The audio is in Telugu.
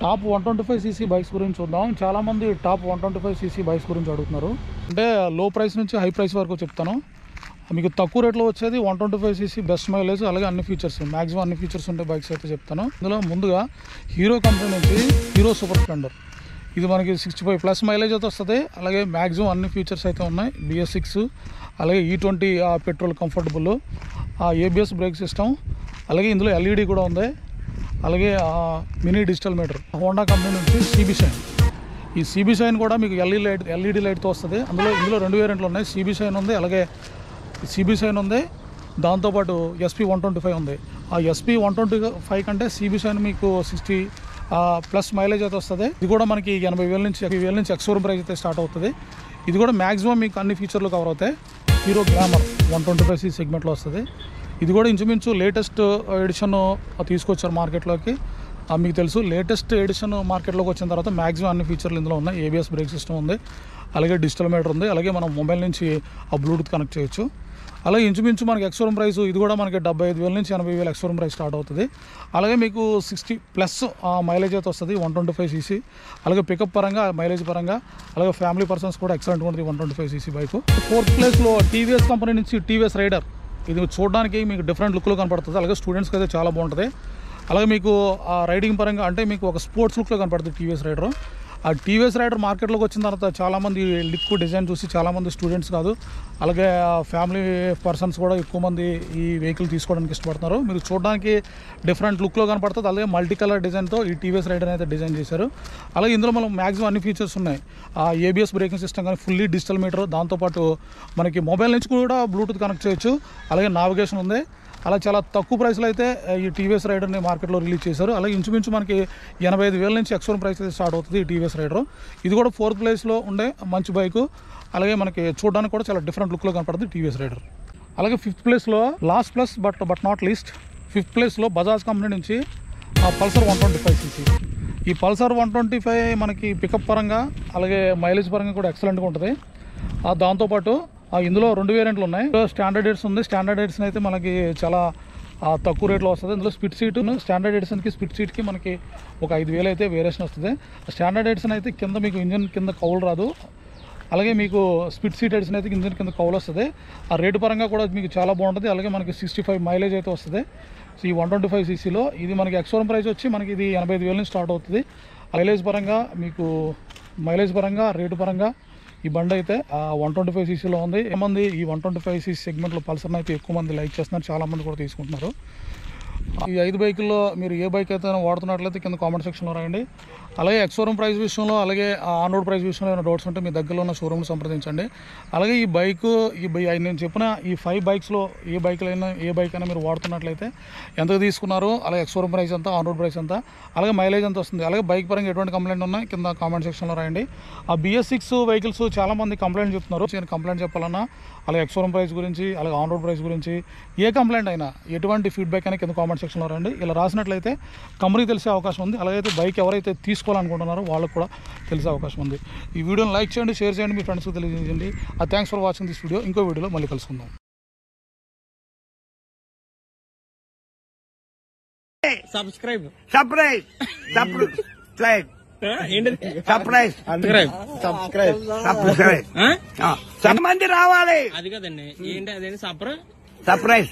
టాప్ 125cc బైక్స్ గురించి చూద్దాం. చాలామంది టాప్ 125cc బైక్స్ గురించి అడుగుతున్నారు. అంటే లో ప్రైస్ నుంచి హై ప్రైస్ వరకు చెప్తాను. మీకు తక్కువ రేట్లో వచ్చేది 125cc బెస్ట్ మైలేజ్, అలాగే అన్ని ఫీచర్స్, మ్యాక్సిమం అన్ని ఫీచర్స్ ఉండే బైక్స్ అయితే చెప్తాను. ఇందులో ముందుగా హీరో కంపెనీ నుంచి హీరో సూపర్ స్ప్లెండర్, ఇది మనకి 65+ మైలేజ్ అయితే వస్తుంది. అలాగే మ్యాక్సిమం అన్ని ఫీచర్స్ అయితే ఉన్నాయి. BS6, అలాగే E20 petrol comfortable, ABS break system, అలాగే ఇందులో LED కూడా ఉంది. అలాగే mini digital meter. Honda company నుంచి CB షైన్, ఈ CB షైన్ కూడా మీకు LED లైట్తో వస్తుంది. ఇందులో 2 వేరియంట్లు ఉన్నాయి. CB షైన్ ఉంది, అలాగే CB షైన్ ఉంది. దాంతోపాటు SP125 ఉంది. ఆ SP125 కంటే CB షైన్ మీకు 60+ మైలేజ్ అయితే వస్తుంది. ఇది కూడా మనకి 80,000 నుంచి ఎక్స్‌షోరూమ్ ప్రైస్ అయితే స్టార్ట్ అవుతుంది. ఇది కూడా మ్యాక్సిమం మీకు అన్ని ఫీచర్లు కవర్ అవుతాయి. హీరో గ్లామర్ 125cc సెగ్మెంట్లో వస్తుంది. ఇది కూడా ఇంచుమించు లేటెస్ట్ ఎడిషన్ తీసుకొచ్చారు మార్కెట్లోకి. మీకు తెలుసు, లేటెస్ట్ ఎడిషన్ మార్కెట్లోకి వచ్చిన తర్వాత మ్యాక్సిమం అన్ని ఫీచర్లు ఇందులో ఉన్నాయి. ABS బ్రేక్ సిస్టమ్ ఉంది, అలాగే డిజిటల్ మీటర్ ఉంది, అలాగే మనం మొబైల్ నుంచి బ్లూటూత్ కనెక్ట్ చేయొచ్చు. అలాగే ఇంచుమించు మనకి ఎక్స్‌షోరూమ్ ప్రైస్ ఇది కూడా మనకి 75,000 నుంచి 80,000 ఎక్స్‌షోరూమ్ ప్రైస్ స్టార్ట్ అవుతుంది. అలాగే మీకు 60+ మైలేజ్ అయితే వస్తుంది 125cc. అలాగే పికప్ పరంగా, మైలేజ్ పరంగా, అలాగే ఫ్యామిలీ పర్సన్స్ కూడా ఎక్సలెంట్ ఉంటుంది 125cc బైక్. 4th ప్లేస్లో TVS కంపెనీ నుంచి TVS రైడర్. ఇది చూడడానికి మీకు డిఫరెంట్ లుక్లో కనపడుతుంది. అలాగే స్టూడెంట్స్కి అయితే చాలా బాగుంటుంది. అలాగే మీకు రైడింగ్ పరంగా అంటే మీకు ఒక స్పోర్ట్స్ లుక్లో కనపడుతుంది TVS రైడర్. ఆ TVS రైడర్ మార్కెట్లోకి వచ్చిన తర్వాత చాలామంది లుక్ డిజైన్ చూసి చాలామంది స్టూడెంట్స్ కాదు, అలాగే ఫ్యామిలీ పర్సన్స్ కూడా ఎక్కువ మంది ఈ వెహికల్ తీసుకోవడానికి ఇష్టపడుతున్నారు. మీరు చూడడానికి డిఫరెంట్ లుక్లో కనపడుతుంది. అలాగే మల్టీ కలర్ డిజైన్తో ఈ TVS రైడర్ అయితే డిజైన్ చేశారు. అలాగే ఇందులో మనం మ్యాక్సిమం అన్ని ఫీచర్స్ ఉన్నాయి. ABS బ్రేకింగ్ సిస్టమ్ కానీ, ఫుల్లీ డిజిటల్ మీటర్, దాంతోపాటు మనకి మొబైల్ నుంచి కూడా బ్లూటూత్ కనెక్ట్ చేయొచ్చు. అలాగే నావిగేషన్ ఉంది. అలా చాలా తక్కువ ప్రైస్లో అయితే ఈ TVS రైడర్ని మార్కెట్లో రిలీజ్ చేశారు. అలాగే ఇంచుమించు మనకి 85,000 నుంచి ఎక్స్‌షోరూమ్ ప్రైస్ అయితే స్టార్ట్ అవుతుంది ఈ TVS రైడర్. ఇది కూడా 4th ప్లేస్లో ఉండే మంచి బైకు. అలాగే మనకి చూడడానికి కూడా చాలా డిఫరెంట్ లుక్లో కనపడుతుంది TVS రైడర్. అలాగే 5th ప్లేస్లో last plus but not least, 5th ప్లేస్లో బజాజ్ కంపెనీ నుంచి పల్సర్ 125cc. ఈ పల్సర్ 125 మనకి పికప్ పరంగా, అలాగే మైలేజ్ పరంగా కూడా ఎక్సలెంట్గా ఉంటుంది. దాంతోపాటు ఇందులో 2 వేరియంట్లు ఉన్నాయి. స్టాండర్డ్ ఎడిషన్ ఉంది. స్టాండర్డ్ ఎడిషన్ అయితే మనకి చాలా తక్కువ రేట్లో వస్తుంది. ఇందులో స్పిడ్ సీట్, స్టాండర్డ్ ఎడిషన్కి స్పిడ్ సీట్కి మనకి ఒక 5,000 అయితే వేరియేషన్ వస్తుంది. స్టాండర్డ్ ఎడిషన్ అయితే కింద మీకు ఇంజిన్ కింద కౌలు రాదు. అలాగే మీకు స్పిడ్ సీట్ ఎడిషన్ అయితే ఇంజిన్ కింద కౌలు వస్తుంది. ఆ రేటు పరంగా కూడా మీకు చాలా బాగుంటుంది. అలాగే మనకి 65 మైలేజ్ అయితే వస్తుంది. సో ఈ 125cc ఇది మనకి ఎక్స్‌షోరూమ్ ప్రైస్ వచ్చి మనకి ఇది 85,000 నుంచి స్టార్ట్ అవుతుంది. మైలేజ్ పరంగా మీకు రేటు పరంగా ఈ బండి అయితే 125cc ఉంది. ఏమంది ఈ 125cc సెగ్మెంట్లో పల్సర్ని అయితే ఎక్కువ మంది లైక్ చేస్తున్నారు, చాలామంది కూడా తీసుకుంటున్నారు. ఈ 5 బైకుల్లో మీరు ఏ బైక్ అయితే వాడుతున్నట్లయితే కింద కామెంట్ సెక్షన్లో రాయండి. అలాగే ఎక్స్‌షోరూమ్ ప్రైస్ విషయంలో, అలాగే ఆన్ రోడ్ ప్రైస్ విషయంలో ఏమైనా డౌట్స్ ఉంటే మీ దగ్గరలో ఉన్న షోరూమ్ని సంప్రదించండి. అలాగే ఈ బైకు నేను చెప్పిన ఈ 5 బైక్స్లో ఏ బైక్ అయినా మీరు వాడుతున్నట్లయితే ఎంతకు తీసుకున్నారు, అలాగే ఎక్స్‌షోరూమ్ ప్రైస్ ఎంత, ఆన్ రోడ్ ప్రైస్ ఎంత, అలాగే మైలేజ్ ఎంత వస్తుంది, అలాగే బైక్ పరంగా ఎటువంటి కంప్లైంట్ ఉన్నాయి కింద కామెంట్ సెక్షన్లో రాయండి. BS6 వెహికల్స్ చాలామంది కంప్లైంట్ చెప్తున్నారు. నేను కంప్లైంట్ చెప్పాలన్నా, అలాగే ఎక్స్‌షోరూమ్ ప్రైస్ గురించి, అలాగే ఆన్ రోడ్ ప్రైస్ గురించి ఏ కంప్లైంట్ అయినా, ఎటువంటి ఫీడ్బ్యాక్ అయినా కింద కామెంట్ సెక్షన్లో రండి. ఇలా రాసినట్లయితే కంపెనీకి తెలిసే అవకాశం ఉంది. అలాగైతే బైక్ ఎవరైతే తీసుకోవాలనుకుంటున్నారో వాళ్ళకు కూడా తెలిసే అవకాశం ఉంది. ఈ వీడియోని లైక్ చేయండి, షేర్ చేయండి, మీ ఫ్రెండ్స్కి తెలియజేయండి. Thanks for watching this video. ఇంకో వీడియోలో మళ్ళీ కలుసుకుందాం. సబ్స్క్రైబ్ మంది రావాలి. అది కదండి, ఏంటి అదేంటి సబ్స్క్రైబ్